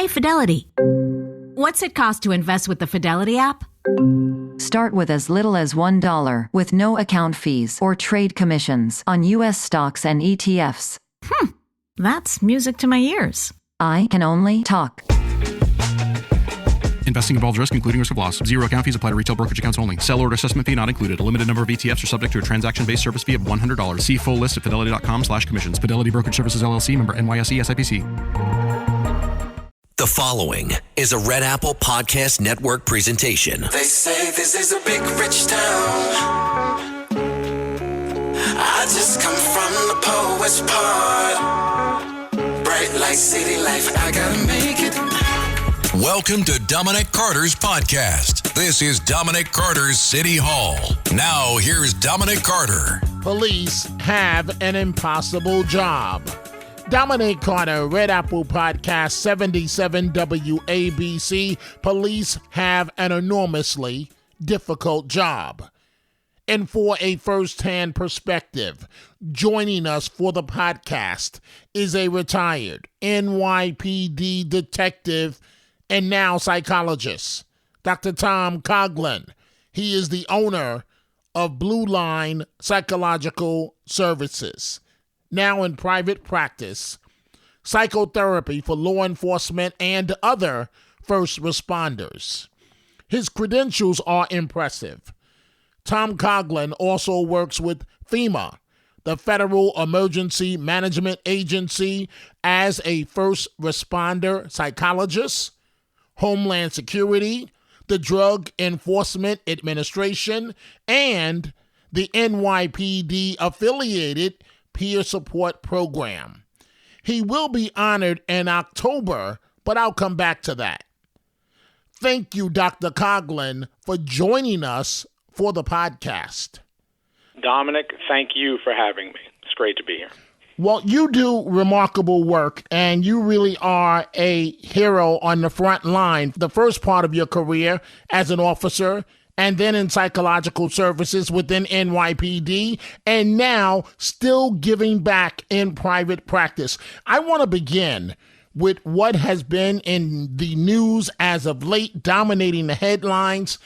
Hey, Fidelity. What's it cost to invest with the Fidelity app? Start with as little as $1 with no account fees or trade commissions on U.S. stocks and ETFs. That's music to my ears. I can only talk. Investing involves risk, including risk of loss. Zero account fees apply to retail brokerage accounts only. Sell order assessment fee not included. A limited number of ETFs are subject to a transaction-based service fee of $100. See full list at fidelity.com/commissions. Fidelity Brokerage Services, LLC, member NYSE, SIPC. The following is a Red Apple Podcast Network presentation. They say this is a big rich town. I just come from the poet's part. Bright light, city life, I gotta make it. Welcome to Dominic Carter's podcast. This is Dominic Carter's City Hall. Now, here's Dominic Carter. Police have an impossible job. Dominic Carter, Red Apple Podcast 77 WABC. Police have an enormously difficult job. And for a first-hand perspective, joining us for the podcast is a retired NYPD detective and now psychologist, Dr. Tom Coghlan. He is the owner of Blue Line Psychological Services, now in private practice, psychotherapy for law enforcement and other first responders. His credentials are impressive. Tom Coghlan also works with FEMA, the Federal Emergency Management Agency, as a first responder psychologist, Homeland Security, the Drug Enforcement Administration, and the NYPD-affiliated Peer Support Program. He will be honored in October, but I'll come back to that. Thank you, Dr. Coghlan, for joining us for the podcast. Dominic, thank you for having me. It's great to be here. Well, you do remarkable work, and you really are a hero on the front line. The first part of your career as an officer, and then in psychological services within NYPD, and now still giving back in private practice. I want to begin with what has been in the news as of late, dominating the headlines.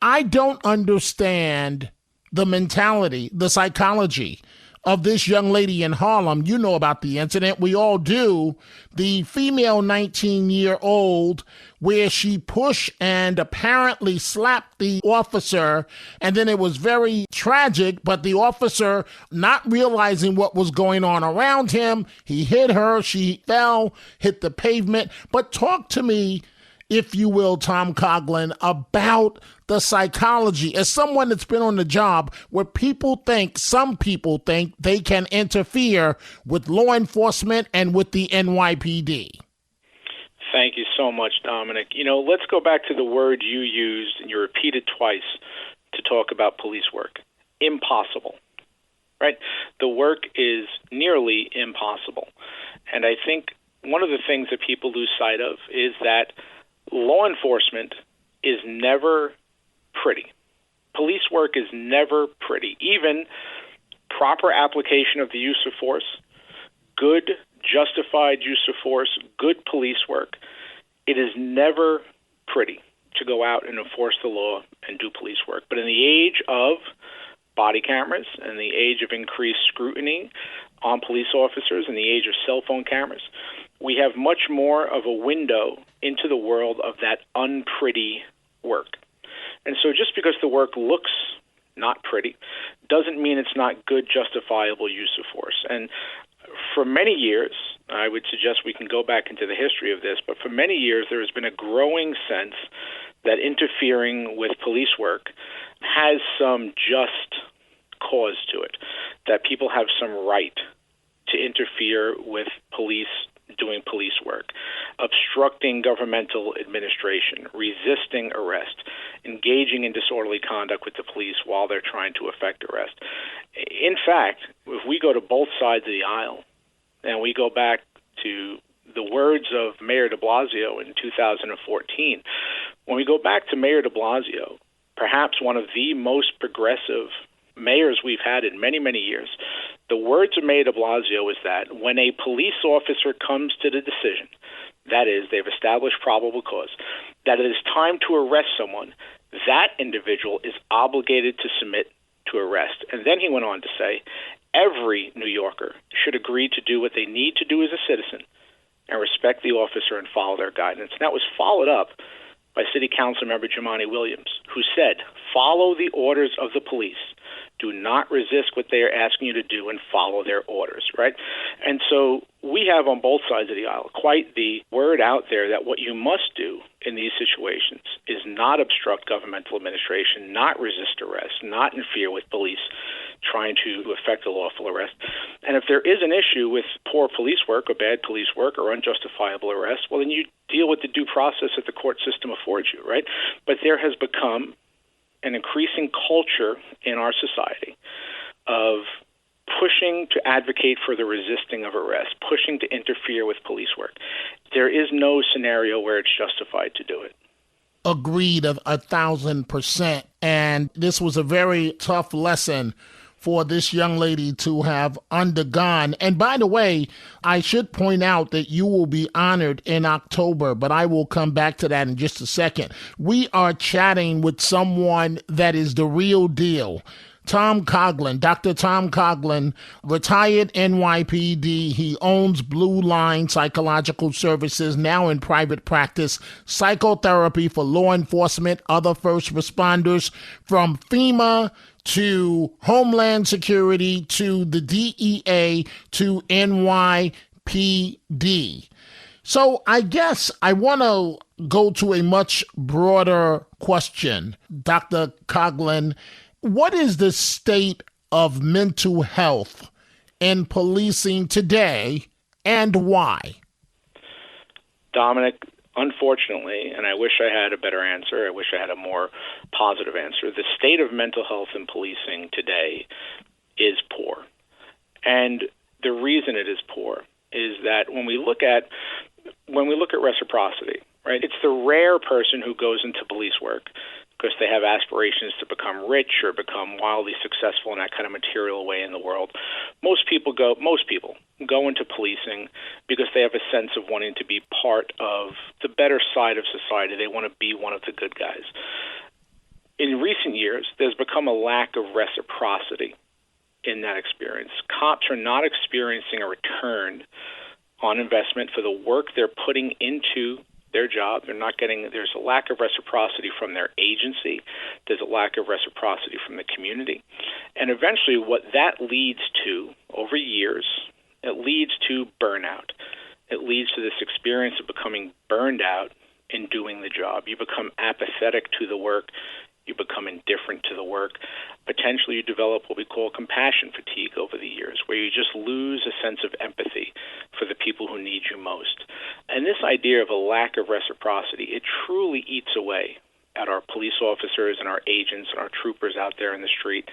I don't understand the mentality, the psychology of this young lady in Harlem. You know about the incident. We all do. The female 19-year-old where she pushed and apparently slapped the officer, and then it was very tragic, but the officer, not realizing what was going on around him, he hit her, she fell, hit the pavement. But talk to me, if you will, Tom Coghlan, about the psychology as someone that's been on the job where some people think they can interfere with law enforcement and with the NYPD. Thank you so much, Dominic. Let's go back to the word you used, and you repeated twice to talk about police work. Impossible, right? The work is nearly impossible. And I think one of the things that people lose sight of is that law enforcement is never pretty. Police work is never pretty. Even proper application of the use of force, good justified use of force, good police work, it is never pretty to go out and enforce the law and do police work. But in the age of body cameras and the age of increased scrutiny on police officers and the age of cell phone cameras, we have much more of a window into the world of that unpretty work. And so just because the work looks not pretty doesn't mean it's not good, justifiable use of force. And for many years, I would suggest we can go back into the history of this, but for many years there has been a growing sense that interfering with police work has some just cause to it, that people have some right to interfere with police doing police work, obstructing governmental administration, resisting arrest, engaging in disorderly conduct with the police while they're trying to effect arrest. In fact, if we go to both sides of the aisle and we go back to the words of Mayor de Blasio in 2014, when we go back to Mayor de Blasio, perhaps one of the most progressive mayors we've had in many, many years, the words of Mayor de Blasio is that when a police officer comes to the decision that is, they've established probable cause, that it is time to arrest someone, that individual is obligated to submit to arrest. And then he went on to say, every New Yorker should agree to do what they need to do as a citizen and respect the officer and follow their guidance. And that was followed up by City Council member Jumaane Williams, who said, follow the orders of the police. Do not resist what they are asking you to do and follow their orders, right? And so we have on both sides of the aisle quite the word out there that what you must do in these situations is not obstruct governmental administration, not resist arrest, not interfere with police trying to effect a lawful arrest. And if there is an issue with poor police work or bad police work or unjustifiable arrest, well, then you deal with the due process that the court system affords you, right? But there has become an increasing culture in our society of pushing to advocate for the resisting of arrest, pushing to interfere with police work. There is no scenario where it's justified to do it. Agreed 1,000%. And this was a very tough lesson for this young lady to have undergone. And by the way, I should point out that you will be honored in October, but I will come back to that in just a second. We are chatting with someone that is the real deal. Tom Coghlan, Dr. Tom Coghlan, retired NYPD. He owns Blue Line Psychological Services, now in private practice, psychotherapy for law enforcement, other first responders, from FEMA to Homeland Security to the DEA to NYPD. So I guess I want to go to a much broader question, Dr. Coghlan. What is the state of mental health in policing today and why? Dominic, unfortunately, and I wish I had a better answer, I wish I had a more positive answer, the state of mental health in policing today is poor. And the reason it is poor is that when we look at reciprocity, right, it's the rare person who goes into police work because they have aspirations to become rich or become wildly successful in that kind of material way in the world. Most people go into policing because they have a sense of wanting to be part of the better side of society. They want to be one of the good guys. In recent years, there's become a lack of reciprocity in that experience. Cops are not experiencing a return on investment for the work they're putting into their job. There's a lack of reciprocity from their agency. There's a lack of reciprocity from the community. And eventually what that leads to over years, it leads to burnout. It leads to this experience of becoming burned out in doing the job. You become apathetic to the work. You become indifferent to the work. Potentially you develop what we call compassion fatigue over the years, where you just lose a sense of empathy for the people who need you most. And this idea of a lack of reciprocity, it truly eats away at our police officers and our agents and our troopers out there in the street.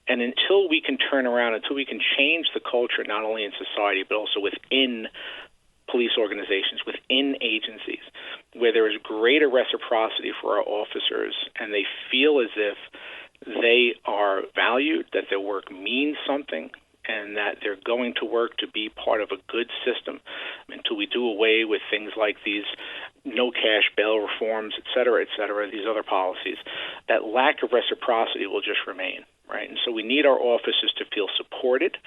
And until we can turn around, until we can change the culture, not only in society, but also within police organizations, within agencies, where there is greater reciprocity for our officers and they feel as if they are valued, that their work means something, and that they're going to work to be part of a good system, until we do away with things like these no cash bail reforms, et cetera, these other policies, that lack of reciprocity will just remain, right? And so we need our officers to feel supported.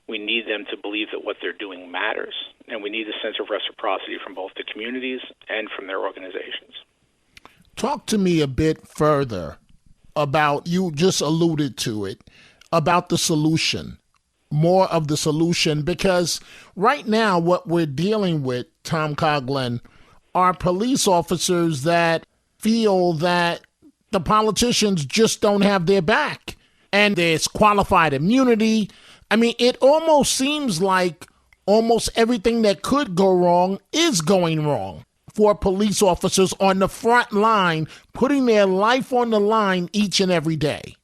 We need them to believe that what they're doing matters, and we need a sense of reciprocity from both the communities and from their organizations. Talk to me a bit further about, you just alluded to it, about the solution, more of the solution, because right now what we're dealing with, Tom Coghlan, are police officers that feel that the politicians just don't have their back and there's qualified immunity. I mean, it almost seems like almost everything that could go wrong is going wrong for police officers on the front line, putting their life on the line each and every day.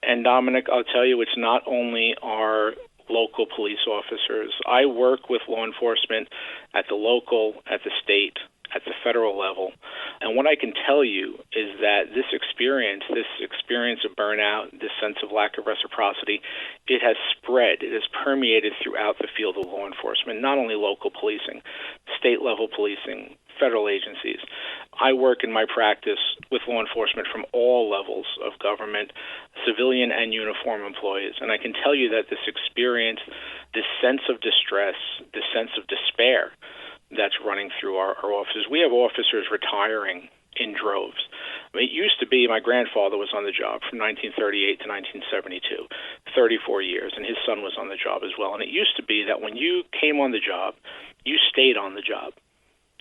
And Dominic, I'll tell you, it's not only our local police officers. I work with law enforcement at the local, at the state, at the federal level. And what I can tell you is that this experience of burnout, this sense of lack of reciprocity, it has spread, it has permeated throughout the field of law enforcement, not only local policing. state-level policing, federal agencies. I work in my practice with law enforcement from all levels of government, civilian and uniform employees. And I can tell you that this experience, this sense of distress, this sense of despair that's running through our offices. We have officers retiring in droves. I mean, it used to be my grandfather was on the job from 1938 to 1972, 34 years, and his son was on the job as well. And it used to be that when you came on the job, you stayed on the job.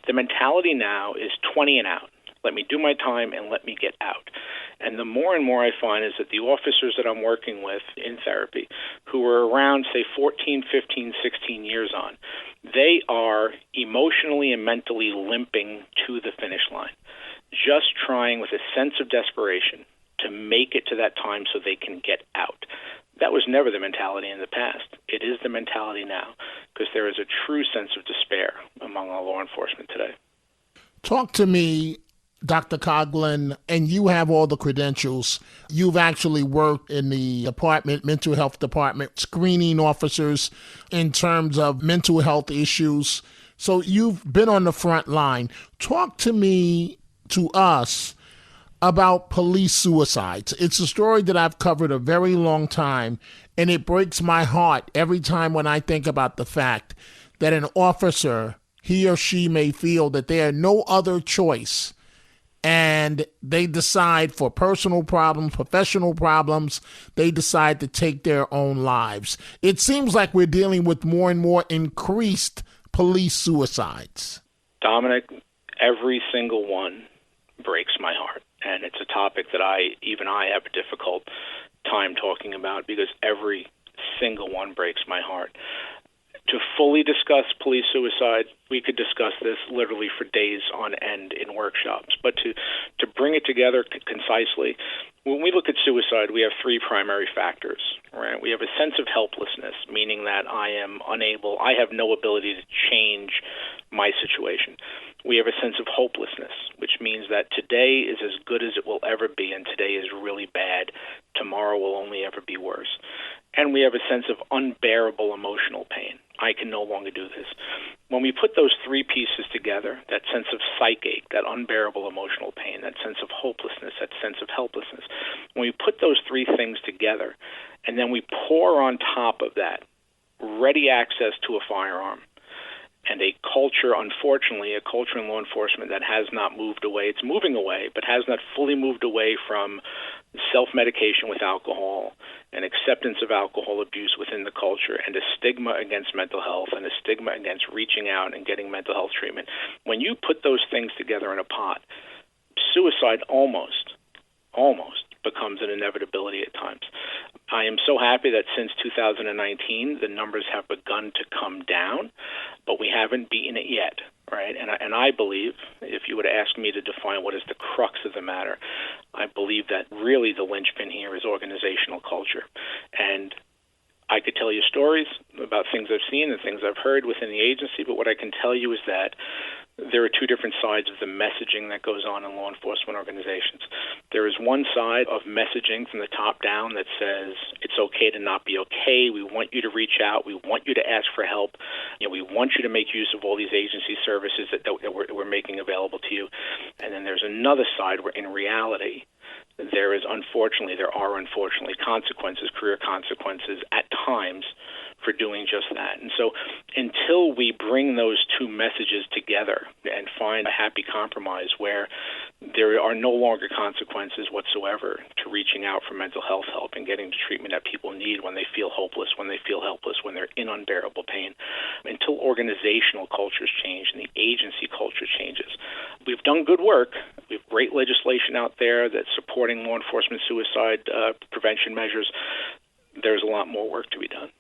The mentality now is 20 and out. Let me do my time and let me get out. And the more and more I find is that the officers that I'm working with in therapy who are around, say, 14, 15, 16 years on, they are emotionally and mentally limping to the finish line, just trying with a sense of desperation to make it to that time so they can get out. That was never the mentality in the past. It is the mentality now, because there is a true sense of despair among our law enforcement today. Talk to me, Dr. Coghlan, and you have all the credentials. You've actually worked in the department, mental health department, screening officers in terms of mental health issues. So you've been on the front line. Talk to us about police suicides. It's a story that I've covered a very long time, and it breaks my heart every time when I think about the fact that an officer, he or she may feel that they have no other choice, and they decide for personal problems, professional problems, they decide to take their own lives. It seems like we're dealing with more and more increased police suicides. Dominic, every single one breaks my heart. And it's a topic that I have a difficult time talking about because every single one breaks my heart. To fully discuss police suicide, we could discuss this literally for days on end in workshops. But to bring it together concisely, when we look at suicide, we have three primary factors. Right? We have a sense of helplessness, meaning that I have no ability to change my situation. We have a sense of hopelessness, which means that today is as good as it will ever be, and today is really bad. Tomorrow will only ever be worse. And we have a sense of unbearable emotional pain. I can no longer do this. When we put those three pieces together, that sense of psychache, that unbearable emotional pain, that sense of hopelessness, that sense of helplessness, when we put those three things together, and then we pour on top of that ready access to a firearm, and a culture, unfortunately, a culture in law enforcement that has not moved away. It's moving away, but has not fully moved away from self-medication with alcohol and acceptance of alcohol abuse within the culture and a stigma against mental health and a stigma against reaching out and getting mental health treatment. When you put those things together in a pot, suicide almost becomes an inevitability at times. I am so happy that since 2019, the numbers have begun to come down, but we haven't beaten it yet, right? And I believe, if you were to ask me to define what is the crux of the matter, I believe that really the linchpin here is organizational culture. And I could tell you stories about things I've seen and things I've heard within the agency, but what I can tell you is that there are two different sides of the messaging that goes on in law enforcement organizations. There is one side of messaging from the top down that says it's okay to not be okay. We want you to reach out. We want you to ask for help. We want you to make use of all these agency services that we're making available to you. And then there's another side where, in reality, there are unfortunately consequences, career consequences at times for doing just that. And so until we bring those two messages together and find a happy compromise where there are no longer consequences whatsoever to reaching out for mental health help and getting the treatment that people need when they feel hopeless, when they feel helpless, when they're in unbearable pain, until organizational cultures change and the agency culture changes. We've done good work. We have great legislation out there that's supporting law enforcement suicide prevention measures. There's a lot more work to be done.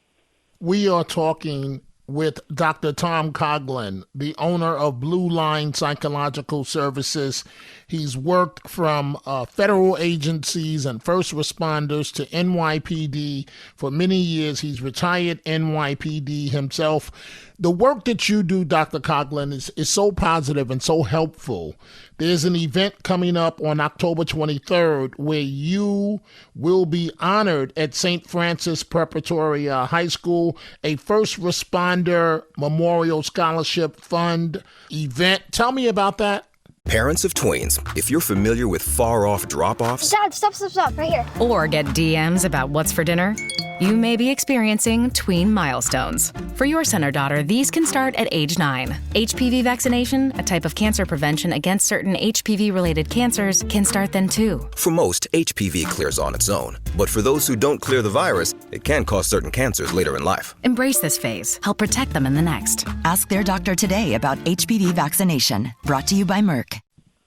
We are talking with Dr. Tom Coghlan, the owner of Blue Line Psychological Services. He's worked from federal agencies and first responders to NYPD for many years. He's retired NYPD himself. The work that you do, Dr. Coghlan, is so positive and so helpful. There's an event coming up on October 23rd where you will be honored at St. Francis Preparatory High School, a first responder Responder Memorial Scholarship Fund event. Tell me about that. Parents of tweens, if you're familiar with far-off drop-offs... Dad, stop, right here. Or get DMs about what's for dinner, you may be experiencing tween milestones. For your son or daughter, these can start at age 9. HPV vaccination, a type of cancer prevention against certain HPV-related cancers, can start then too. For most, HPV clears on its own. But for those who don't clear the virus, it can cause certain cancers later in life. Embrace this phase. Help protect them in the next. Ask their doctor today about HPV vaccination. Brought to you by Merck.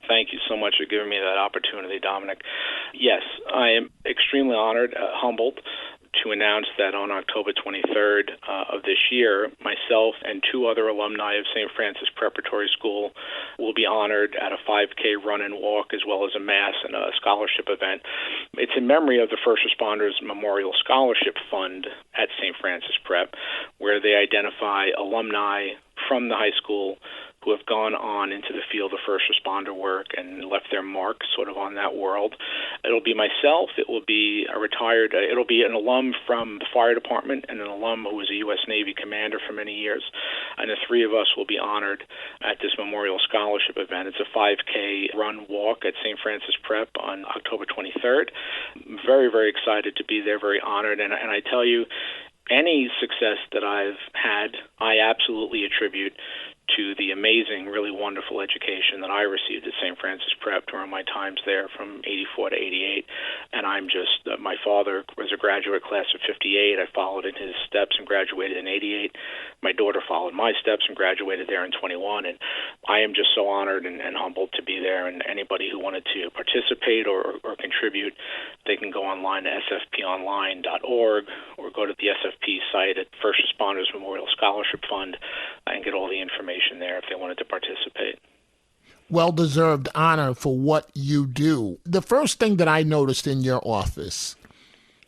Thank you so much for giving me that opportunity, Dominic. Yes, I am extremely honored, humbled, to announce that on October 23rd of this year, myself and 2 other alumni of St. Francis Preparatory School will be honored at a 5K run and walk, as well as a mass and a scholarship event. It's in memory of the First Responders Memorial Scholarship Fund at St. Francis Prep, where they identify alumni from the high school who have gone on into the field of first responder work and left their mark sort of on that world. It'll be myself, it will be it'll be an alum from the fire department and an alum who was a U.S. Navy commander for many years, and the 3 of us will be honored at this Memorial Scholarship event. It's a 5K run walk at St. Francis Prep on October 23rd. I'm very, very excited to be there, very honored, and I tell you, any success that I've had, I absolutely attribute to the amazing, really wonderful education that I received at St. Francis Prep during my times there from 84 to 88. And I'm just, my father was a graduate class of 58. I followed in his steps and graduated in 88. My daughter followed my steps and graduated there in 21. And I am just so honored and humbled to be there. And anybody who wanted to participate or contribute, they can go online to sfponline.org or go to the SFP site at First Responders Memorial Scholarship Fund and get all the information there if they wanted to participate. Well-deserved honor for what you do. The first thing that I noticed in your office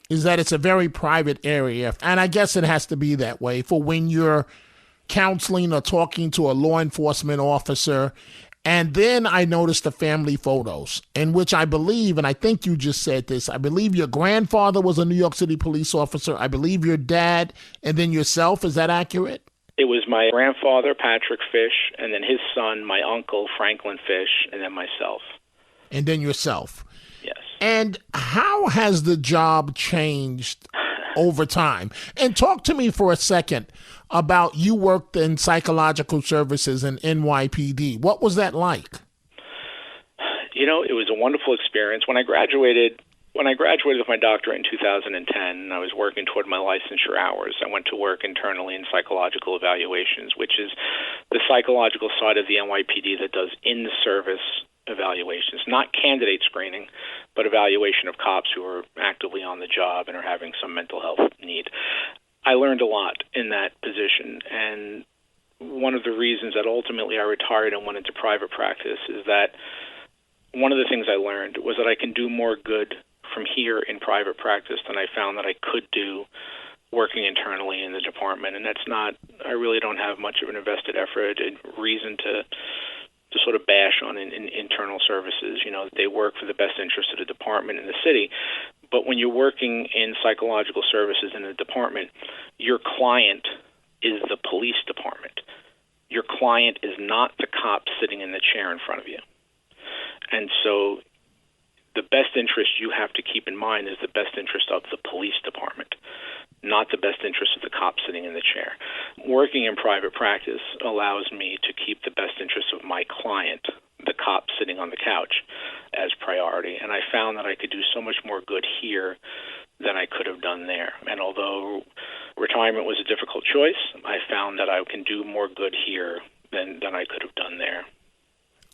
is that it's a very private area, and I guess it has to be that way for when you're counseling or talking to a law enforcement officer. And then I noticed the family photos, in which I believe, and I think you just said this, I believe your grandfather was a New York City police officer. I believe your dad, and then yourself. Is that accurate? It was my grandfather, Patrick Fish, and then his son, my uncle, Franklin Fish, and then myself. And then yourself. Yes. And how has the job changed over time? And talk to me for a second about you worked in psychological services in NYPD. What was that like? You know, it was a wonderful experience. When I graduated with my doctorate in 2010, I was working toward my licensure hours. I went to work internally in psychological evaluations, which is the psychological side of the NYPD that does in-service evaluations, not candidate screening, but evaluation of cops who are actively on the job and are having some mental health need. I learned a lot in that position, and one of the reasons that ultimately I retired and went into private practice is that one of the things I learned was that I can do more good from here in private practice than I found that I could do working internally in the department. And that's not, I really don't have much of an invested effort and reason to sort of bash on in internal services. You know, they work for the best interest of the department and the city. But when you're working in psychological services in a department, your client is the police department. Your client is not the cop sitting in the chair in front of you. And so the best interest you have to keep in mind is the best interest of the police department, not the best interest of the cop sitting in the chair. Working in private practice allows me to keep the best interest of my client, the cop sitting on the couch, as priority. And I found that I could do so much more good here than I could have done there. And although retirement was a difficult choice, I found that I can do more good here than I could have done there.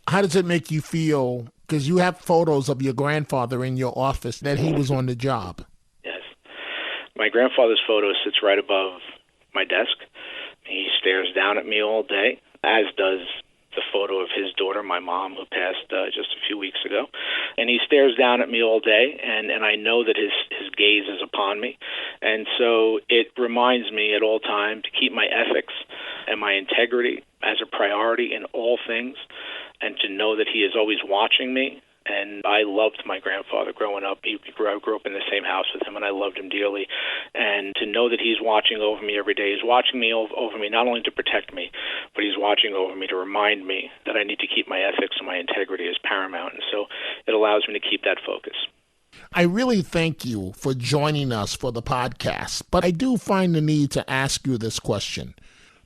How does it make you feel? Because you have photos of your grandfather in your office that he was on the job. Yes. My grandfather's photo sits right above my desk. He stares down at me all day, as does the photo of his daughter, my mom, who passed just a few weeks ago. And he stares down at me all day, and I know that his gaze is upon me. And so it reminds me at all times to keep my ethics and my integrity as a priority in all things, and to know that he is always watching me. And I loved my grandfather growing up. I grew up in the same house with him, and I loved him dearly. And to know that he's watching over me every day, he's watching me over me not only to protect me, but he's watching over me to remind me that I need to keep my ethics and my integrity as paramount. And so it allows me to keep that focus. I really thank you for joining us for the podcast, but I do find the need to ask you this question.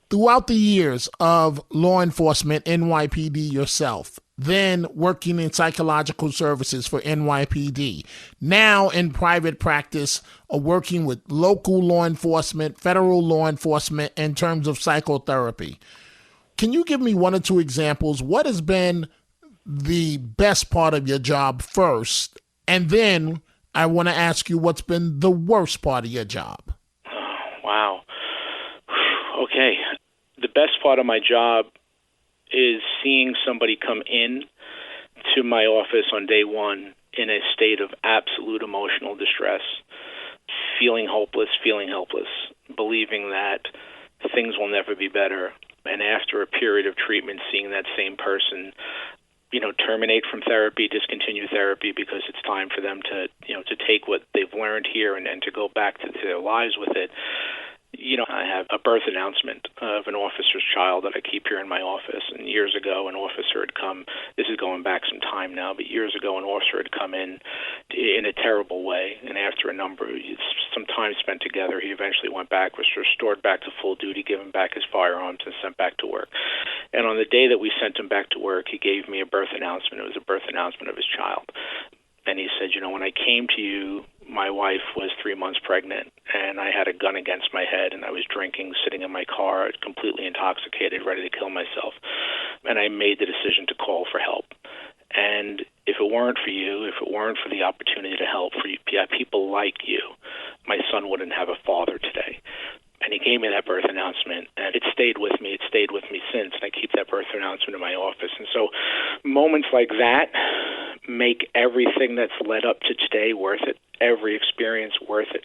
Throughout the years of law enforcement, NYPD yourself, then working in psychological services for NYPD, now in private practice, working with local law enforcement, federal law enforcement in terms of psychotherapy. Can you give me one or two examples? What has been the best part of your job first? And then I want to ask you what's been the worst part of your job. Wow. Okay. The best part of my job is seeing somebody come in to my office on day one in a state of absolute emotional distress, feeling hopeless, feeling helpless, believing that things will never be better. And after a period of treatment, seeing that same person, terminate from therapy, discontinue therapy because it's time for them to take what they've learned here and to go back to their lives with it. I have a birth announcement of an officer's child that I keep here in my office. And years ago, an officer had come, this is going back some time now, but years ago, an officer had come in a terrible way. And after some time spent together, he eventually went back, was restored back to full duty, given back his firearms, and sent back to work. And on the day that we sent him back to work, he gave me a birth announcement. It was a birth announcement of his child. And he said, when I came to you, my wife was 3 months pregnant, and I had a gun against my head, and I was drinking, sitting in my car, completely intoxicated, ready to kill myself. And I made the decision to call for help. And if it weren't for you, if it weren't for the opportunity to help for people like you, my son wouldn't have a father today. And he gave me that birth announcement, and it stayed with me. It stayed with me since, and I keep that birth announcement in my office. And so moments like that make everything that's led up to today worth it, every experience worth it.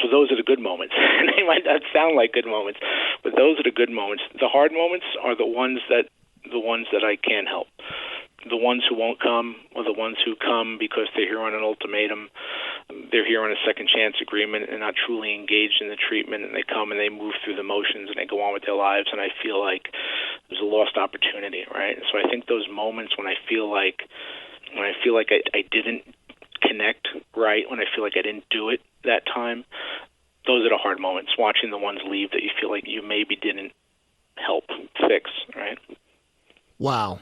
So those are the good moments. They might not sound like good moments, but those are the good moments. The hard moments are the ones that I can't help. The ones who won't come, or the ones who come because they're here on an ultimatum, they're here on a second chance agreement and not truly engaged in the treatment, and they come and they move through the motions and they go on with their lives, and I feel like there's a lost opportunity, right? And so I think those moments when I feel like I didn't connect right, when I feel like I didn't do it that time, those are the hard moments, watching the ones leave that you feel like you maybe didn't help fix, right? Wow.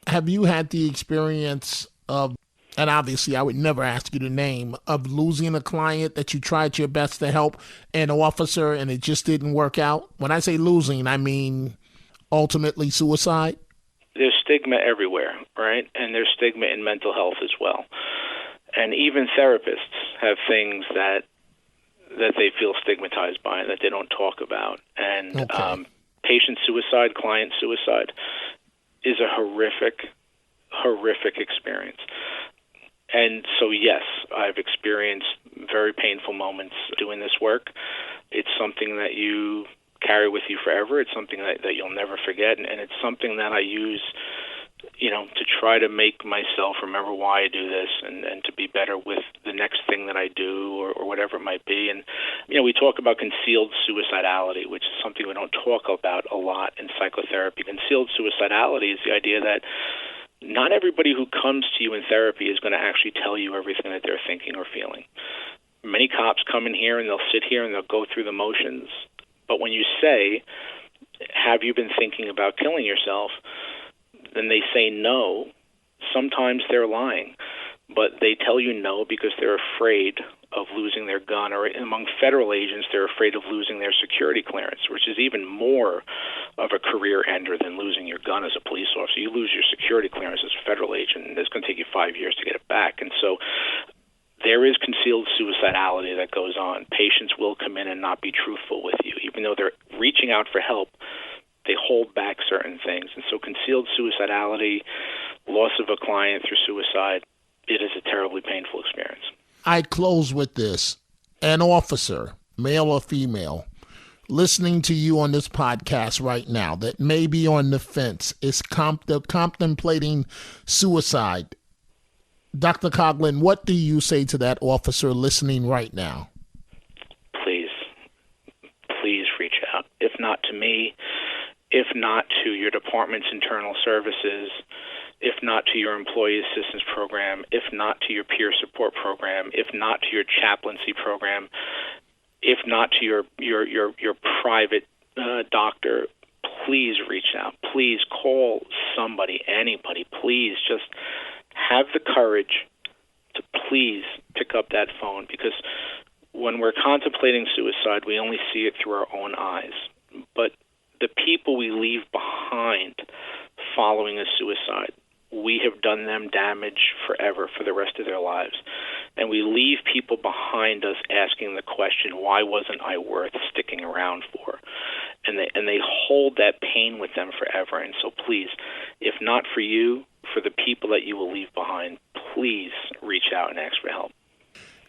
Have you had the experience of, and obviously I would never ask you to name, of losing a client that you tried your best to help, an officer, and it just didn't work out? When I say losing, I mean ultimately suicide? There's stigma everywhere, right? And there's stigma in mental health as well. And even therapists have things that they feel stigmatized by and that they don't talk about. And patient suicide, client suicide is a horrific experience. And so, yes, I've experienced very painful moments doing this work. It's something that you carry with you forever. It's something that you'll never forget. And it's something that I use, to try to make myself remember why I do this and to be better with the next thing that I do or whatever it might be. And, we talk about concealed suicidality, which is something we don't talk about a lot in psychotherapy. Concealed suicidality is the idea that not everybody who comes to you in therapy is going to actually tell you everything that they're thinking or feeling. Many cops come in here and they'll sit here and they'll go through the motions. But when you say, have you been thinking about killing yourself? Then they say no. Sometimes they're lying, but they tell you no because they're afraid of losing their gun, or among federal agents, they're afraid of losing their security clearance, which is even more of a career ender than losing your gun as a police officer. You lose your security clearance as a federal agent, and it's going to take you 5 years to get it back. And so there is concealed suicidality that goes on. Patients will come in and not be truthful with you, even though they're reaching out for help. They hold back certain things. And so concealed suicidality, loss of a client through suicide, it is a terribly painful experience. I close with this. An officer, male or female, listening to you on this podcast right now that may be on the fence, is contemplating suicide. Dr. Coghlan, what do you say to that officer listening right now? to me, if not to your department's internal services, if not to your employee assistance program, if not to your peer support program, if not to your chaplaincy program, if not to your private doctor, please reach out. Please call somebody, anybody. Please just have the courage to please pick up that phone, because when we're contemplating suicide, we only see it through our own eyes. But the people we leave behind following a suicide, we have done them damage forever, for the rest of their lives. And we leave people behind us asking the question, why wasn't I worth sticking around for? And they hold that pain with them forever. And so please, if not for you, for the people that you will leave behind, please reach out and ask for help.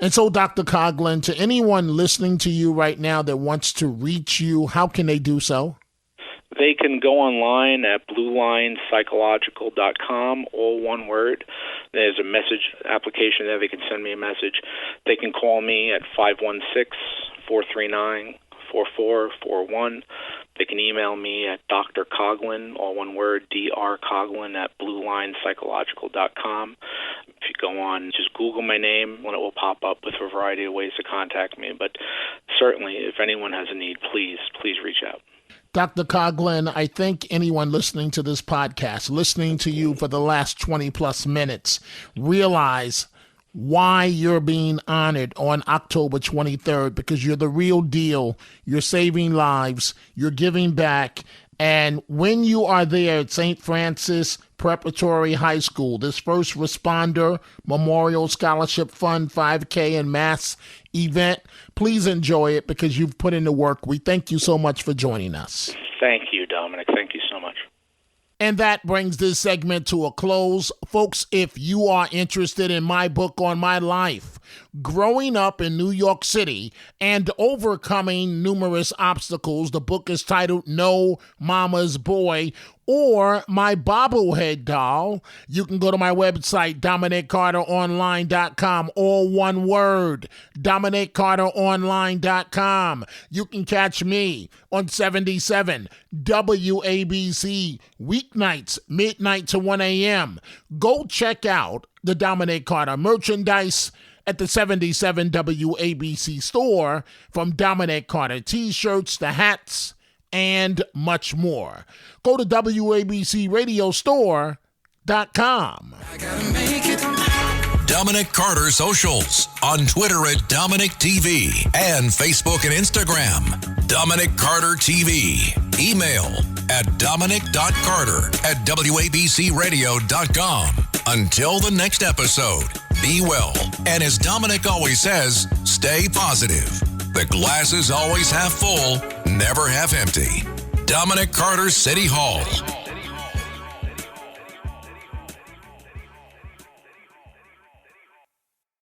And so, Dr. Coghlan, to anyone listening to you right now that wants to reach you, how can they do so? They can go online at bluelinepsychological.com, all one word. There's a message application there. They can send me a message. They can call me at 516-439-4441. They can email me at Dr. Coghlan, all one word, drcoghlan at bluelinepsychological.com. If you go on, just Google my name, and it will pop up with a variety of ways to contact me. But certainly, if anyone has a need, please reach out. Dr. Coghlan, I think anyone listening to this podcast, listening to you for the last 20 plus minutes, realize why you're being honored on October 23rd, because you're the real deal. You're saving lives. You're giving back. And when you are there at St. Francis Preparatory High School, this First Responder Memorial Scholarship Fund 5K and Mass event, please enjoy it, because you've put in the work. We thank you so much for joining us. Thank you, Dominic. Thank you so much. And that brings this segment to a close. Folks, if you are interested in my book on my life, growing up in New York City and overcoming numerous obstacles, the book is titled No Mama's Boy, or my bobblehead doll, you can go to my website, DominicCarterOnline.com, all one word, DominicCarterOnline.com. You can catch me on 77 WABC weeknights, midnight to 1 a.m. Go check out the Dominic Carter merchandise at the 77 WABC store, from Dominic Carter t-shirts, the hats, and much more. Go to WABCRadiostore.com. Dominic Carter Socials on Twitter at Dominic TV and Facebook and Instagram. Dominic Carter TV. Email at dominic.carter@wabcradio.com. Until the next episode, be well. And as Dominic always says, stay positive. The glass is always half full, never half empty. Dominic Carter City Hall.